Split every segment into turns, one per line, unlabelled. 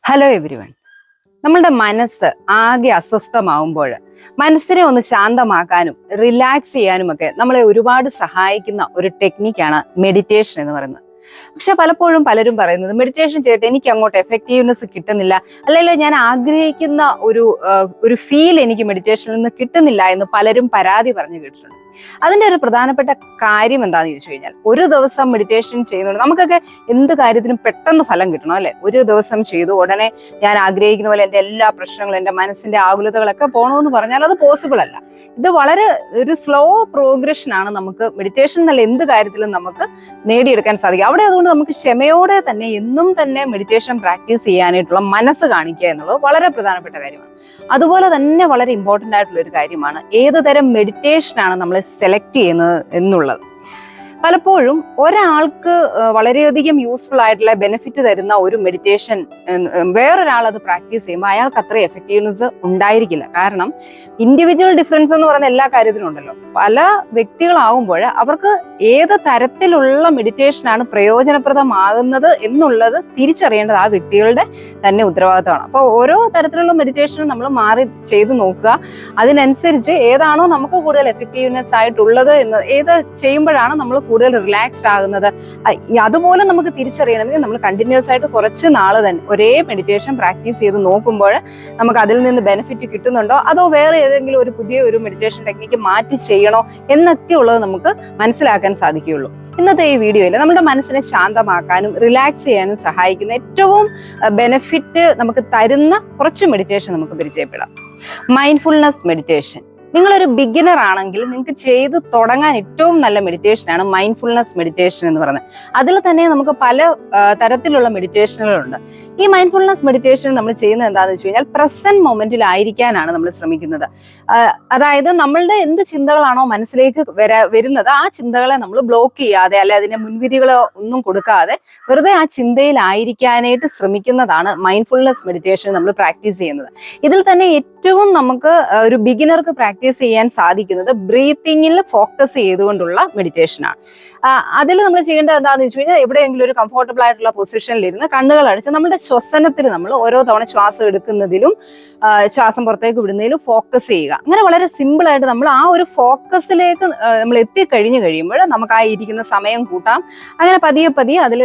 Hello everyone. നമ്മളുടെ മനസ്സ് ആകെ അസ്വസ്ഥമാവുമ്പോൾ മനസ്സിനെ ഒന്ന് ശാന്തമാക്കാനും റിലാക്സ് ചെയ്യാനും ഒക്കെ നമ്മളെ ഒരുപാട് സഹായിക്കുന്ന ഒരു ടെക്നിക്കാണ് മെഡിറ്റേഷൻ എന്ന് പറയുന്നത്. പക്ഷെ പലപ്പോഴും പലരും പറയുന്നത് മെഡിറ്റേഷൻ ചെയ്തിട്ട് എനിക്ക് അങ്ങോട്ട് എഫക്റ്റീവ്നെസ് കിട്ടുന്നില്ല, അല്ലെങ്കിൽ ഞാൻ ആഗ്രഹിക്കുന്ന ഒരു ഫീൽ എനിക്ക് മെഡിറ്റേഷനിൽ നിന്ന് കിട്ടുന്നില്ല എന്ന് പലരും പരാതി പറഞ്ഞു കേട്ടിട്ടുണ്ട്. അതിന്റെ ഒരു പ്രധാനപ്പെട്ട കാര്യം എന്താണെന്ന് ചോദിച്ചു കഴിഞ്ഞാൽ, ഒരു ദിവസം മെഡിറ്റേഷൻ ചെയ്യുന്നുണ്ട് നമുക്കൊക്കെ എന്ത് കാര്യത്തിനും പെട്ടെന്ന് ഫലം കിട്ടണം അല്ലെ. ഒരു ദിവസം ചെയ്തു ഉടനെ ഞാൻ ആഗ്രഹിക്കുന്ന പോലെ എൻ്റെ എല്ലാ പ്രശ്നങ്ങളും, എൻ്റെ മനസ്സിന്റെ ആകുലതകളൊക്കെ പോകണമെന്ന് പറഞ്ഞാൽ അത് പോസിബിൾ അല്ല. ഇത് വളരെ ഒരു സ്ലോ പ്രോഗ്രഷൻ ആണ്. നമുക്ക് മെഡിറ്റേഷൻ എന്നല്ല എന്ത് കാര്യത്തിലും നമുക്ക് നേടിയെടുക്കാൻ സാധിക്കും. അവിടെ അതുകൊണ്ട് നമുക്ക് ക്ഷമയോടെ തന്നെ എന്നും തന്നെ മെഡിറ്റേഷൻ പ്രാക്ടീസ് ചെയ്യാനായിട്ടുള്ള മനസ്സ് കാണിക്കുക എന്നുള്ളത് വളരെ പ്രധാനപ്പെട്ട കാര്യമാണ്. അതുപോലെ തന്നെ വളരെ ഇമ്പോർട്ടൻ്റ് ആയിട്ടുള്ള ഒരു കാര്യമാണ് ഏത് തരം മെഡിറ്റേഷൻ ആണ് നമ്മൾ സെലക്ട് ചെയ്യുന്നത് എന്നുള്ളത്. പലപ്പോഴും ഒരാൾക്ക് വളരെയധികം യൂസ്ഫുൾ ആയിട്ടുള്ള ബെനിഫിറ്റ് തരുന്ന ഒരു മെഡിറ്റേഷൻ വേറൊരാൾ അത് പ്രാക്ടീസ് ചെയ്യുമ്പോൾ അയാൾക്ക് അത്ര എഫക്റ്റീവ്നെസ് ഉണ്ടായിരിക്കില്ല. കാരണം ഇൻഡിവിജ്വൽ ഡിഫറൻസ് എന്ന് പറയുന്ന എല്ലാ കാര്യത്തിലും ഉണ്ടല്ലോ. പല വ്യക്തികളാവുമ്പോൾ അവർക്ക് ഏത് തരത്തിലുള്ള മെഡിറ്റേഷനാണ് പ്രയോജനപ്രദമാകുന്നത് എന്നുള്ളത് തിരിച്ചറിയേണ്ടത് ആ വ്യക്തികളുടെ തന്നെ ഉത്തരവാദിത്തമാണ്. അപ്പോൾ ഓരോ തരത്തിലുള്ള മെഡിറ്റേഷനും നമ്മൾ മാറി ചെയ്തു നോക്കുക. അതിനനുസരിച്ച് ഏതാണോ നമുക്ക് കൂടുതൽ എഫക്റ്റീവ്നെസ് ആയിട്ടുള്ളത് എന്ന്, ഏത് ചെയ്യുമ്പോഴാണ് നമ്മൾ കൂടുതൽ റിലാക്സ്ഡ് ആകുന്നത്, അതുപോലെ നമുക്ക് തിരിച്ചറിയണമെങ്കിൽ നമ്മൾ കണ്ടിന്യൂസ് ആയിട്ട് കുറച്ച് നാൾ തന്നെ ഒരേ മെഡിറ്റേഷൻ പ്രാക്ടീസ് ചെയ്ത് നോക്കുമ്പോൾ നമുക്ക് അതിൽ നിന്ന് ബെനിഫിറ്റ് കിട്ടുന്നുണ്ടോ, അതോ വേറെ ഏതെങ്കിലും ഒരു പുതിയ ഒരു മെഡിറ്റേഷൻ ടെക്നിക്ക് മാറ്റി ചെയ്യണോ എന്നൊക്കെ ഉള്ളത് നമുക്ക് മനസ്സിലാക്കാൻ സാധിക്കുകയുള്ളൂ. ഇന്നത്തെ ഈ വീഡിയോയിൽ നമ്മുടെ മനസ്സിനെ ശാന്തമാക്കാനും റിലാക്സ് ചെയ്യാനും സഹായിക്കുന്ന ഏറ്റവും ബെനിഫിറ്റ് നമുക്ക് തരുന്ന കുറച്ച് മെഡിറ്റേഷൻ നമുക്ക് പരിചയപ്പെടാം. Mindfulness meditation. നിങ്ങളൊരു ബിഗിനർ ആണെങ്കിൽ നിങ്ങൾക്ക് ചെയ്ത് തുടങ്ങാൻ ഏറ്റവും നല്ല മെഡിറ്റേഷനാണ് മൈൻഡ്ഫുൾനെസ് മെഡിറ്റേഷൻ എന്ന് പറയുന്നത്. അതിൽ തന്നെ നമുക്ക് പല തരത്തിലുള്ള മെഡിറ്റേഷനുകളുണ്ട്. ഈ മൈൻഡ്ഫുൾനെസ് മെഡിറ്റേഷൻ നമ്മൾ ചെയ്യുന്നത് എന്താണെന്ന് വെച്ച് കഴിഞ്ഞാൽ പ്രസന്റ് മൊമെന്റിലായിരിക്കാനാണ് നമ്മൾ ശ്രമിക്കുന്നത്. അതായത് നമ്മളുടെ എന്ത് ചിന്തകളാണോ മനസ്സിലേക്ക് വരുന്നത് ആ ചിന്തകളെ നമ്മൾ ബ്ലോക്ക് ചെയ്യാതെ, അല്ലെ അതിന്റെ മുൻവിധികളോ ഒന്നും കൊടുക്കാതെ വെറുതെ ആ ചിന്തയിലായിരിക്കാനായിട്ട് ശ്രമിക്കുന്നതാണ് മൈൻഡ്ഫുൾനെസ് മെഡിറ്റേഷൻ നമ്മൾ പ്രാക്ടീസ് ചെയ്യുന്നത്. ഇതിൽ തന്നെ ഏറ്റവും നമുക്ക് ഒരു ബിഗിനർക്ക് പ്രാക്ടീസ് ചെയ്യാൻ സാധിക്കുന്നത് ബ്രീത്തിങ്ങിൽ ഫോക്കസ് ചെയ്തുകൊണ്ടുള്ള മെഡിറ്റേഷനാണ്. അതിൽ നമ്മൾ ചെയ്യേണ്ടത് എന്താണെന്ന് വെച്ച് കഴിഞ്ഞാൽ, എവിടെയെങ്കിലും ഒരു കംഫോർട്ടബിൾ ആയിട്ടുള്ള പൊസിഷനിലിരുന്ന് കണ്ണുകൾ അടച്ച് നമ്മുടെ ശ്വസനത്തിൽ നമ്മൾ ഓരോ തവണ ശ്വാസം എടുക്കുന്നതിലും ശ്വാസം പുറത്തേക്ക് വിടുന്നതിലും ഫോക്കസ് ചെയ്യുക. അങ്ങനെ വളരെ സിമ്പിൾ ആയിട്ട് നമ്മൾ ആ ഒരു ഫോക്കസിലേക്ക് നമ്മൾ എത്തിക്കഴിഞ്ഞു കഴിയുമ്പോൾ നമുക്ക് ആ ഇരിക്കുന്ന സമയം കൂട്ടാം. അങ്ങനെ പതിയെ പതിയെ അതിൽ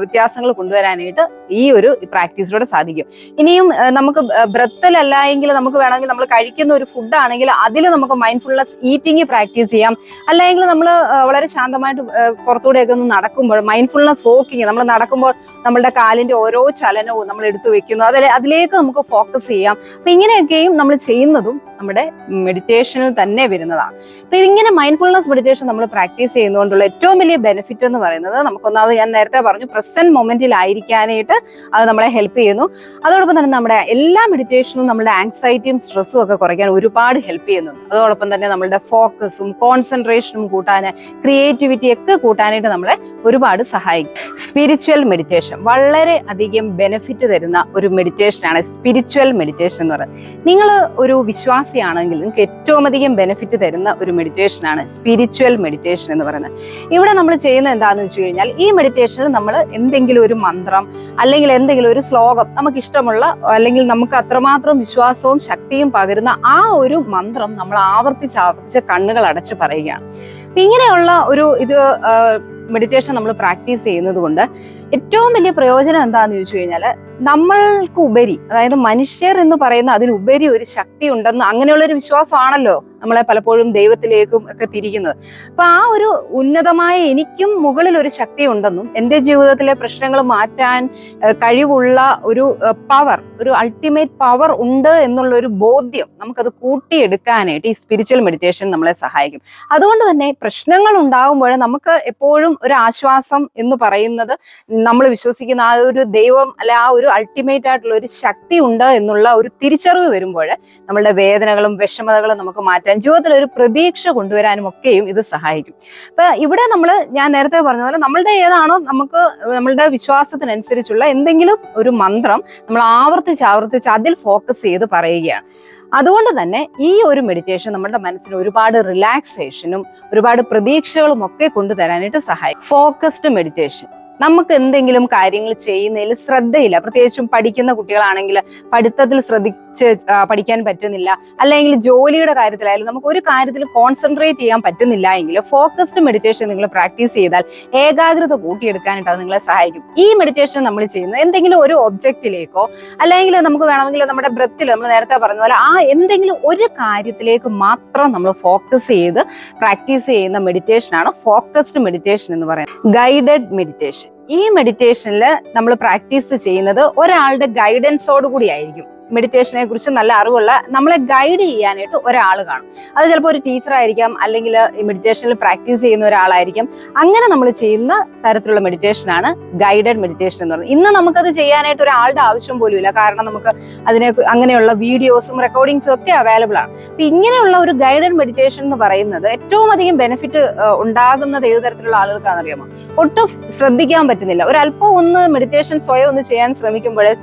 വ്യത്യാസങ്ങൾ കൊണ്ടുവരാനായിട്ട് ഈ ഒരു പ്രാക്ടീസിലൂടെ സാധിക്കും. ഇനിയും നമുക്ക് ബ്രത്തിലല്ല എങ്കിൽ നമുക്ക് വേണമെങ്കിൽ നമ്മൾ കഴിക്കുന്ന ഒരു ഫുഡ് ആണെങ്കിൽ അതിൽ നമുക്ക് മൈൻഡ്ഫുൾനെസ് ഈറ്റിംഗ് പ്രാക്ടീസ് ചെയ്യാം. അല്ലെങ്കിൽ നമ്മൾ വളരെ ശാന്തമായിട്ട് പുറത്തൂടെയൊക്കെ ഒന്ന് നടക്കുമ്പോൾ മൈൻഡ്ഫുൾനെസ് വോക്കിങ്, നമ്മൾ നടക്കുമ്പോൾ നമ്മളുടെ കാലിന്റെ ഓരോ ചലനവും നമ്മൾ എടുത്തു വെക്കുന്നു, അതിലേക്ക് നമുക്ക് ഫോക്കസ് ചെയ്യാം. അപ്പൊ ഇങ്ങനെയൊക്കെയും നമ്മൾ ചെയ്യുന്നതും നമ്മുടെ മെഡിറ്റേഷനിൽ തന്നെ വരുന്നതാണ്. അപ്പൊ ഇങ്ങനെ മൈൻഡ്ഫുൾനെസ് മെഡിറ്റേഷൻ നമ്മൾ പ്രാക്ടീസ് ചെയ്യുന്നതുകൊണ്ടുള്ള ഏറ്റവും വലിയ ബെനിഫിറ്റ് എന്ന് പറയുന്നത്, നമുക്കൊന്നാമത് ഞാൻ നേരത്തെ പറഞ്ഞു പ്രസന്റ് മൊമെന്റിലായിരിക്കാനായിട്ട് അത് നമ്മളെ ഹെൽപ്പ് ചെയ്യുന്നു. അതോടൊപ്പം തന്നെ നമ്മുടെ എല്ലാ മെഡിറ്റേഷനും നമ്മുടെ ആങ്സൈറ്റിയും സ്ട്രെസ്സും ഒക്കെ കുറയ്ക്കാൻ ഒരുപാട് ഹെൽപ്പ് ചെയ്യുന്നുണ്ട്. അതോടൊപ്പം തന്നെ നമ്മളുടെ ഫോക്കസും കോൺസെൻട്രേഷനും കൂട്ടാൻ, ക്രിയേറ്റിവിറ്റി ഒക്കെ കൂട്ടാനായിട്ട് നമ്മളെ ഒരുപാട് സഹായിക്കും. സ്പിരിച്വൽ മെഡിറ്റേഷൻ വളരെ അധികം ബെനിഫിറ്റ് തരുന്ന ഒരു മെഡിറ്റേഷനാണ് സ്പിരിച്വൽ മെഡിറ്റേഷൻ എന്ന് പറയുന്നത്. നിങ്ങൾ ഒരു വിശ്വാസിയാണെങ്കിൽ നിങ്ങൾക്ക് ഏറ്റവും അധികം ബെനിഫിറ്റ് തരുന്ന ഒരു മെഡിറ്റേഷനാണ് സ്പിരിച്വൽ മെഡിറ്റേഷൻ എന്ന് പറയുന്നത്. ഇവിടെ നമ്മൾ ചെയ്യുന്നത് എന്താണെന്ന് വെച്ച് കഴിഞ്ഞാൽ, ഈ മെഡിറ്റേഷനിൽ നമ്മൾ എന്തെങ്കിലും ഒരു മന്ത്രം അല്ലെങ്കിൽ എന്തെങ്കിലും ഒരു ശ്ലോകം നമുക്ക് ഇഷ്ടമുള്ള, അല്ലെങ്കിൽ നമുക്ക് അത്രമാത്രം വിശ്വാസവും ശക്തിയും പകരുന്ന ആ ഒരു മന്ത്രം നമ്മൾ ആവർത്തിച്ച് കണ്ണുകൾ അടച്ച് പറയുകയാണ്. ഇങ്ങനെയുള്ള ഒരു മെഡിറ്റേഷൻ നമ്മൾ പ്രാക്ടീസ് ചെയ്യുന്നത് കൊണ്ട് ഏറ്റവും വലിയ പ്രയോജനം എന്താണെന്ന് ചോദിച്ചു കഴിഞ്ഞാൽ, നമ്മൾക്ക് ഉപരി, അതായത് മനുഷ്യർ എന്ന് പറയുന്ന അതിലുപരി ഒരു ശക്തി ഉണ്ടെന്ന്, അങ്ങനെയുള്ള ഒരു വിശ്വാസമാണല്ലോ നമ്മളെ പലപ്പോഴും ദൈവത്തിലേക്കും ഒക്കെ തിരിക്കുന്നത്. അപ്പൊ ആ ഒരു ഉന്നതമായ എനിക്കും മുകളിൽ ഒരു ശക്തി ഉണ്ടെന്നും എൻ്റെ ജീവിതത്തിലെ പ്രശ്നങ്ങൾ മാറ്റാൻ കഴിവുള്ള ഒരു പവർ, ഒരു അൾട്ടിമേറ്റ് പവർ ഉണ്ട് എന്നുള്ള ഒരു ബോധ്യം നമുക്കത് കൂട്ടിയെടുക്കാനായിട്ട് ഈ സ്പിരിച്വൽ മെഡിറ്റേഷൻ നമ്മളെ സഹായിക്കും. അതുകൊണ്ട് തന്നെ പ്രശ്നങ്ങൾ ഉണ്ടാകുമ്പോൾ നമുക്ക് എപ്പോഴും ഒരു ആശ്വാസം എന്ന് പറയുന്നത്, നമ്മൾ വിശ്വസിക്കുന്ന ആ ഒരു ദൈവം അല്ലെ ആ ഒരു അൾട്ടിമേറ്റ് ആയിട്ടുള്ള ഒരു ശക്തി ഉണ്ട് എന്നുള്ള ഒരു തിരിച്ചറിവ് വരുമ്പോൾ നമ്മളുടെ വേദനകളും വിഷമതകളും നമുക്ക് മാറ്റാൻ, ജീവിതത്തിൽ ഒരു പ്രതീക്ഷ കൊണ്ടുവരാനും ഒക്കെയും ഇത് സഹായിക്കും. അപ്പൊ ഇവിടെ ഞാൻ നേരത്തെ പറഞ്ഞ പോലെ നമ്മളുടെ ഏതാണോ നമുക്ക് നമ്മളുടെ വിശ്വാസത്തിനനുസരിച്ചുള്ള എന്തെങ്കിലും ഒരു മന്ത്രം നമ്മൾ ആവർത്തിച്ച് അതിൽ ഫോക്കസ് ചെയ്ത് പറയുകയാണ്. അതുകൊണ്ട് തന്നെ ഈ ഒരു മെഡിറ്റേഷൻ നമ്മുടെ മനസ്സിന് ഒരുപാട് റിലാക്സേഷനും ഒരുപാട് പ്രതീക്ഷകളും ഒക്കെ കൊണ്ടുതരാനായിട്ട് സഹായിക്കും. Focused meditation. നമുക്ക് എന്തെങ്കിലും കാര്യങ്ങൾ ചെയ്യുന്നതിൽ ശ്രദ്ധയില്ല, പ്രത്യേകിച്ചും പഠിക്കുന്ന കുട്ടികളാണെങ്കിൽ പഠിത്തത്തിൽ ശ്രദ്ധിച്ച് പഠിക്കാൻ പറ്റുന്നില്ല, അല്ലെങ്കിൽ ജോലിയുടെ കാര്യത്തിലായാലും നമുക്ക് ഒരു കാര്യത്തിൽ കോൺസെൻട്രേറ്റ് ചെയ്യാൻ പറ്റുന്നില്ല എങ്കിൽ ഫോക്കസ്ഡ് മെഡിറ്റേഷൻ നിങ്ങൾ പ്രാക്ടീസ് ചെയ്താൽ ഏകാഗ്രത കൂട്ടിയെടുക്കാനായിട്ട് അത് നിങ്ങളെ സഹായിക്കും. ഈ മെഡിറ്റേഷൻ നമ്മൾ ചെയ്യുന്നത് എന്തെങ്കിലും ഒരു ഒബ്ജക്റ്റിലേക്കോ അല്ലെങ്കിൽ നമുക്ക് വേണമെങ്കിൽ നമ്മുടെ ബ്രെത്തിൽ നമ്മൾ നേരത്തെ പറഞ്ഞ പോലെ ആ എന്തെങ്കിലും ഒരു കാര്യത്തിലേക്ക് മാത്രം നമ്മൾ ഫോക്കസ് ചെയ്ത് പ്രാക്ടീസ് ചെയ്യുന്ന മെഡിറ്റേഷനാണ് ഫോക്കസ്ഡ് മെഡിറ്റേഷൻ എന്ന് പറയുന്നത്. ഗൈഡഡ് മെഡിറ്റേഷൻ, ഈ മെഡിറ്റേഷനിൽ നമ്മൾ പ്രാക്ടീസ് ചെയ്യുന്നത് ഒരാളുടെ ഗൈഡൻസോട് കൂടി ആയിരിക്കും. മെഡിറ്റേഷനെ കുറിച്ച് നല്ല അറിവുള്ള നമ്മളെ ഗൈഡ് ചെയ്യാനായിട്ട് ഒരാൾ കാണും. അത് ചിലപ്പോൾ ഒരു ടീച്ചർ ആയിരിക്കാം, അല്ലെങ്കിൽ ഈ മെഡിറ്റേഷനിൽ പ്രാക്ടീസ് ചെയ്യുന്ന ഒരാളായിരിക്കും. അങ്ങനെ നമ്മൾ ചെയ്യുന്ന തരത്തിലുള്ള മെഡിറ്റേഷനാണ് ഗൈഡഡ് മെഡിറ്റേഷൻ എന്ന് പറയുന്നത്. ഇന്ന് നമുക്കത് ചെയ്യാനായിട്ട് ഒരാളുടെ ആവശ്യം പോലും ഇല്ല, കാരണം നമുക്ക് അങ്ങനെയുള്ള വീഡിയോസും റെക്കോർഡിങ്സും ഒക്കെ അവൈലബിൾ ആണ്. അപ്പൊ ഇങ്ങനെയുള്ള ഒരു ഗൈഡഡ് മെഡിറ്റേഷൻ എന്ന് പറയുന്നത് ഏറ്റവും അധികം ബെനിഫിറ്റ് ഉണ്ടാകുന്നത് ഏത് തരത്തിലുള്ള ആളുകൾക്കാണെന്ന് അറിയാമോ? ഒട്ടും ശ്രദ്ധിക്കാൻ പറ്റുന്നില്ല, ഒരല്പം ഒന്ന് മെഡിറ്റേഷൻ സ്വയം ഒന്ന് ചെയ്യാൻ ശ്രമിക്കുമ്പോഴേ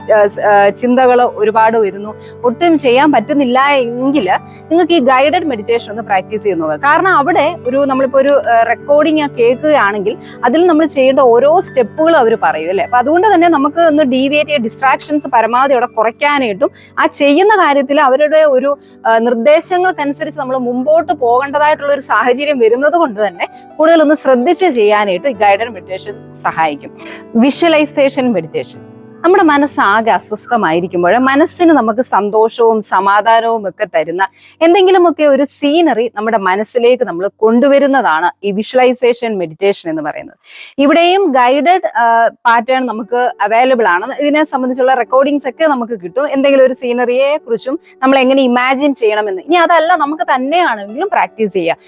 ചിന്തകൾ ഒരുപാട് വരുന്നു, ഒട്ടും ചെയ്യാൻ പറ്റുന്നില്ല എങ്കിൽ നിങ്ങൾക്ക് ഈ ഗൈഡഡ് മെഡിറ്റേഷൻ ഒന്ന് പ്രാക്ടീസ് ചെയ്ത് നോക്കുക. കാരണം അവിടെ നമ്മളിപ്പോ ഒരു റെക്കോർഡിങ് കേൾക്കുകയാണെങ്കിൽ അതിൽ നമ്മൾ ചെയ്യേണ്ട ഓരോ സ്റ്റെപ്പുകളും അവർ പറയും അല്ലെ. അപ്പൊ അതുകൊണ്ട് തന്നെ നമുക്ക് ഒന്ന് ഡീവിയേറ്റ് ചെയ്യ ഡിസ്ട്രാക്ഷൻസ് പരമാവധി അവിടെ കുറയ്ക്കാനായിട്ടും ആ ചെയ്യുന്ന കാര്യത്തിൽ അവരുടെ ഒരു നിർദ്ദേശങ്ങൾക്കനുസരിച്ച് നമ്മൾ മുമ്പോട്ട് പോകേണ്ടതായിട്ടുള്ള ഒരു സാഹചര്യം വരുന്നത് കൊണ്ട് തന്നെ കൂടുതലൊന്ന് ശ്രദ്ധിച്ച് ചെയ്യാനായിട്ട് ഗൈഡഡ് മെഡിറ്റേഷൻ സഹായിക്കും. വിഷ്വലൈസേഷൻ മെഡിറ്റേഷൻ, നമ്മുടെ മനസ്സാകെ അസ്വസ്ഥമായിരിക്കുമ്പോൾ മനസ്സിന് നമുക്ക് സന്തോഷവും സമാധാനവും ഒക്കെ തരുന്ന എന്തെങ്കിലുമൊക്കെ ഒരു സീനറി നമ്മുടെ മനസ്സിലേക്ക് നമ്മൾ കൊണ്ടുവരുന്നതാണ് ഈ വിഷ്വലൈസേഷൻ മെഡിറ്റേഷൻ എന്ന് പറയുന്നത്. ഇവിടെയും ഗൈഡഡ് പാറ്റേൺ നമുക്ക് അവൈലബിൾ ആണ്. ഇതിനെ സംബന്ധിച്ചുള്ള റെക്കോർഡിങ്സ് ഒക്കെ നമുക്ക് കിട്ടും, എന്തെങ്കിലും ഒരു സീനറിയെ കുറിച്ചും നമ്മൾ എങ്ങനെ ഇമാജിൻ ചെയ്യണമെന്ന്. ഇനി അതല്ല, നമുക്ക് തന്നെയാണെങ്കിലും പ്രാക്ടീസ് ചെയ്യാം.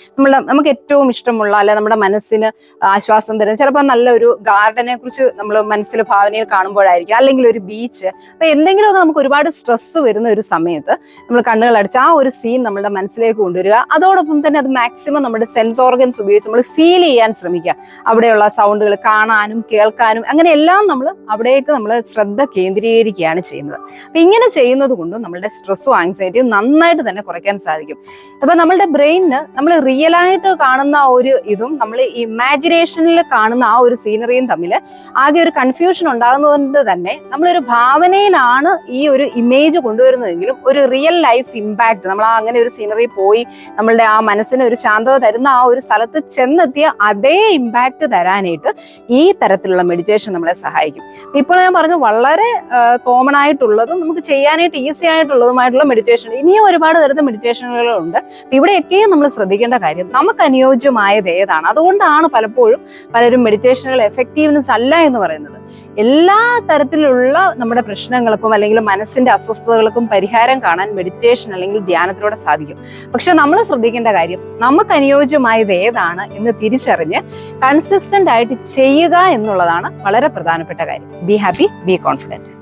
നമുക്ക് ഏറ്റവും ഇഷ്ടമുള്ള അല്ലെ നമ്മുടെ മനസ്സിന് ആശ്വാസം തരുന്ന ചിലപ്പോൾ നല്ലൊരു ഗാർഡനെ കുറിച്ച് നമ്മൾ മനസ്സിൽ ഭാവനയിൽ കാണുമ്പോഴായിരിക്കും, അല്ലെങ്കിൽ ഒരു ബീച്ച്. അപ്പൊ എന്തെങ്കിലുമൊക്കെ നമുക്ക് ഒരുപാട് സ്ട്രെസ് വരുന്ന ഒരു സമയത്ത് നമ്മൾ കണ്ണുകൾ അടച്ച് ആ ഒരു സീൻ നമ്മുടെ മനസ്സിലേക്ക് കൊണ്ടുവരിക. അതോടൊപ്പം തന്നെ അത് മാക്സിമം നമ്മുടെ സെൻസ് ഓർഗൻസ് ഉപയോഗിച്ച് നമ്മൾ ഫീൽ ചെയ്യാൻ ശ്രമിക്കുക. അവിടെയുള്ള സൗണ്ടുകൾ കാണാനും കേൾക്കാനും അങ്ങനെയെല്ലാം നമ്മൾ അവിടേക്ക് നമ്മൾ ശ്രദ്ധ കേന്ദ്രീകരിക്കുകയാണ് ചെയ്യുന്നത്. അപ്പൊ ഇങ്ങനെ ചെയ്യുന്നത് കൊണ്ടും നമ്മളുടെ സ്ട്രെസ്സും ആങ്സൈറ്റിയും നന്നായിട്ട് തന്നെ കുറയ്ക്കാൻ സാധിക്കും. അപ്പൊ നമ്മളുടെ ബ്രെയിനിന് നമ്മൾ റിയൽ ആയിട്ട് കാണുന്ന ഒരു ഇതും നമ്മൾ ഇമാജിനേഷനിൽ കാണുന്ന ആ ഒരു സീനറിയും തമ്മിൽ ആകെ ഒരു കൺഫ്യൂഷൻ ഉണ്ടാകുന്നതുകൊണ്ട് തന്നെ നമ്മളൊരു ഭാവനയിലാണ് ഈ ഒരു ഇമേജ് കൊണ്ടുവരുന്നതെങ്കിലും ഒരു റിയൽ ലൈഫ് ഇമ്പാക്ട്, നമ്മൾ അങ്ങനെ ഒരു സീനറി പോയി നമ്മളുടെ ആ മനസ്സിന് ഒരു ശാന്തത തരുന്ന ആ ഒരു സ്ഥലത്ത് ചെന്നെത്തിയ അതേ ഇമ്പാക്ട് തരാനായിട്ട് ഈ തരത്തിലുള്ള മെഡിറ്റേഷൻ നമ്മളെ സഹായിക്കും. ഇപ്പോൾ ഞാൻ പറഞ്ഞു വളരെ കോമൺ ആയിട്ടുള്ളതും നമുക്ക് ചെയ്യാനായിട്ട് ഈസി ആയിട്ടുള്ളതുമായിട്ടുള്ള മെഡിറ്റേഷൻ, ഇനിയും ഒരുപാട് തരത്തിൽ മെഡിറ്റേഷനുകളുണ്ട്. ഇവിടെയൊക്കെയും നമ്മൾ ശ്രദ്ധിക്കേണ്ട കാര്യം നമുക്ക് അനുയോജ്യമായത് ഏതാണ്. അതുകൊണ്ടാണ് പലപ്പോഴും പലരും മെഡിറ്റേഷനുകൾ എഫക്റ്റീവ്നെസ് അല്ല എന്ന് പറയുന്നത്. എല്ലാ തരത്തിലുള്ള നമ്മുടെ പ്രശ്നങ്ങൾക്കും അല്ലെങ്കിൽ മനസ്സിന്റെ അസ്വസ്ഥതകൾക്കും പരിഹാരം കാണാൻ മെഡിറ്റേഷൻ അല്ലെങ്കിൽ ധ്യാനത്തിലൂടെ സാധിക്കും. പക്ഷെ നമ്മൾ ശ്രദ്ധിക്കേണ്ട കാര്യം നമുക്ക് അനുയോജ്യമായത് ഏതാണ് എന്ന് തിരിച്ചറിഞ്ഞ് കൺസിസ്റ്റന്റ് ആയിട്ട് ചെയ്യുക എന്നുള്ളതാണ് വളരെ പ്രധാനപ്പെട്ട കാര്യം. Be happy, B confident.